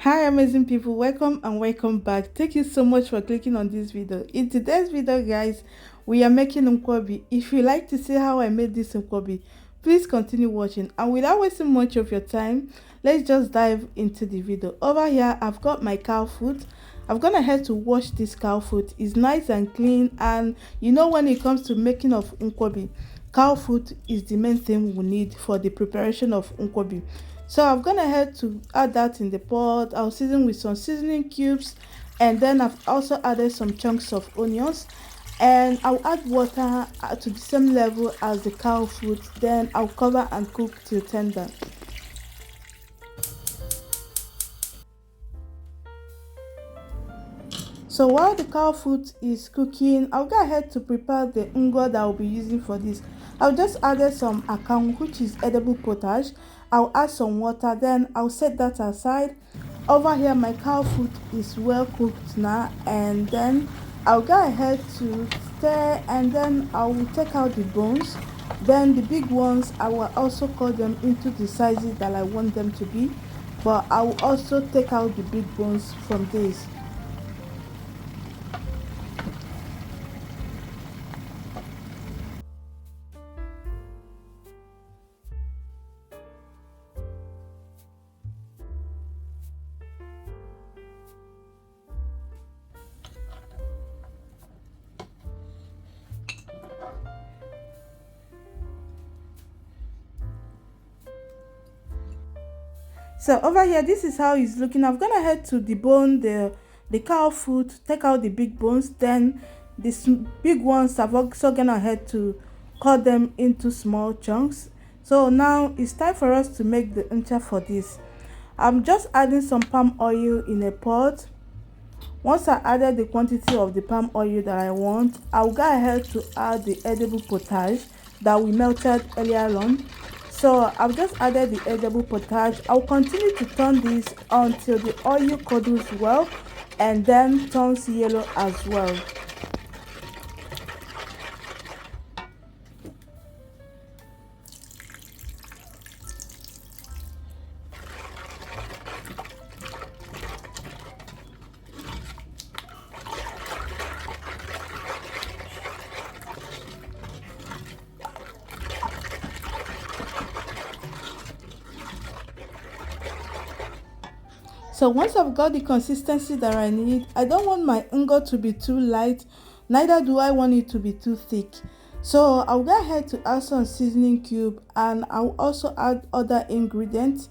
Hi amazing people, welcome and welcome back. Thank you so much for clicking on this video. In today's video guys, we are making Nkwobi. If you like to see how I made this Nkwobi, please continue watching, and without wasting much of your time, let's just dive into the video. Over here I've got my cow foot. I'm gonna head to wash this cow foot. It's nice and clean, and you know, when it comes to making of Nkwobi, cow foot is the main thing we need for the preparation of Nkwobi. So I'm gonna head to add that in the pot. I'll season with some seasoning cubes, and then I've also added some chunks of onions, and I'll add water to the same level as the cow food. Then I'll cover and cook till tender. So while the cow food is cooking, I'll go ahead to prepare the ungo that I'll be using for this. I'll just add some Akanwu, which is edible potash. I'll add some water, then I'll set that aside. Over here my cow food is well cooked now, and then I'll go ahead to stir, and then I will take out the bones. Then the big ones, I will also cut them into the sizes that I want them to be, but I will also take out the big bones from this. So over here, this is how it's looking. I'm gonna head to debone the cow foot, take out the big bones. Then these big ones, I've also gonna head to cut them into small chunks. So now it's time for us to make the uncha for this. I'm just adding some palm oil in a pot. Once I added the quantity of the palm oil that I want, I'll go ahead to add the edible potash that we melted earlier on. So I've just added the edible potash. I'll continue to turn this until the oil curdles well and then turns yellow as well. So once I've got the consistency that I need, I don't want my ungo to be too light, neither do I want it to be too thick. So I'll go ahead to add some seasoning cube, and I'll also add other ingredients.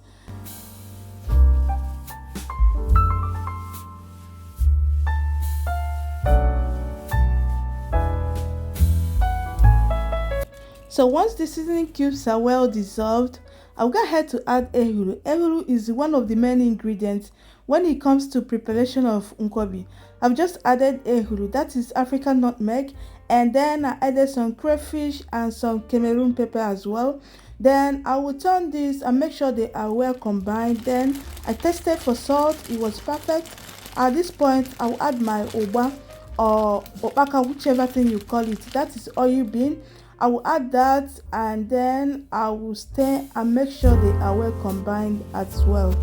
So once the seasoning cubes are well dissolved, I'll go ahead to add Ehuru. Ehuru is one of the main ingredients when it comes to preparation of Nkwobi. I've just added Ehuru, that is African nutmeg, and then I added some crayfish and some Cameroon pepper as well. Then I will turn this and make sure they are well combined. Then I tested for salt, it was perfect. At this point, I will add my Ugba or Ukpaka, whichever thing you call it, that is oil bean. I will add that, and then I will stir and make sure they are well combined as well.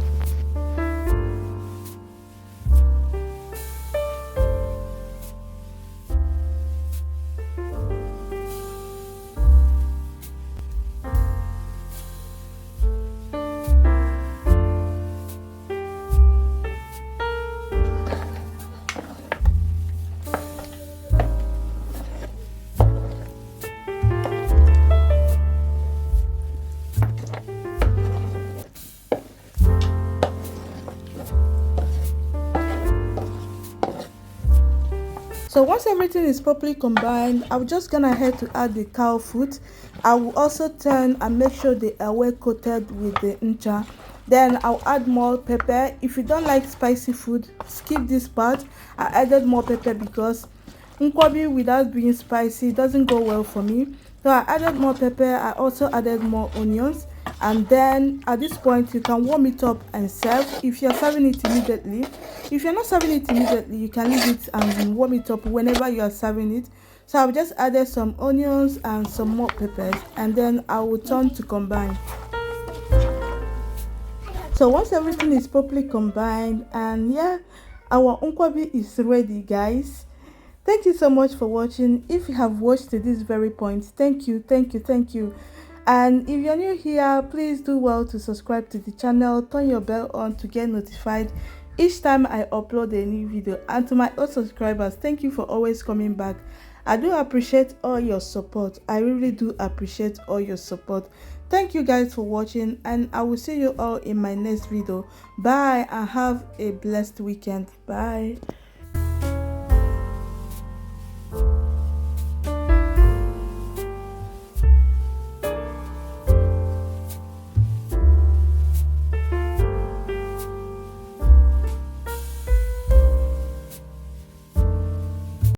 So once everything is properly combined, I'm just gonna head to add the cow foot. I will also turn and make sure they are well coated with the ncha. Then I'll add more pepper. If you don't like spicy food, skip this part. I added more pepper because Nkwobi without being spicy doesn't go well for me. So I added more pepper. I also added more onions, and then at this point you can warm it up and serve if you're serving it immediately. If you're not serving it immediately, you can leave it and warm it up whenever you are serving it. So I've just added some onions and some more peppers, and then I will turn to combine. So once everything is properly combined, and yeah, our Nkwobi is ready, guys. Thank you so much for watching. If you have watched to this very point, thank you, thank you, thank you. And if you're new here, please do well to subscribe to the channel, turn your bell on to get notified each time I upload a new video. And to my old subscribers, thank you for always coming back. I do appreciate all your support. I really do appreciate all your support. Thank you guys for watching, and I will see you all in my next video. Bye, and have a blessed weekend. Bye.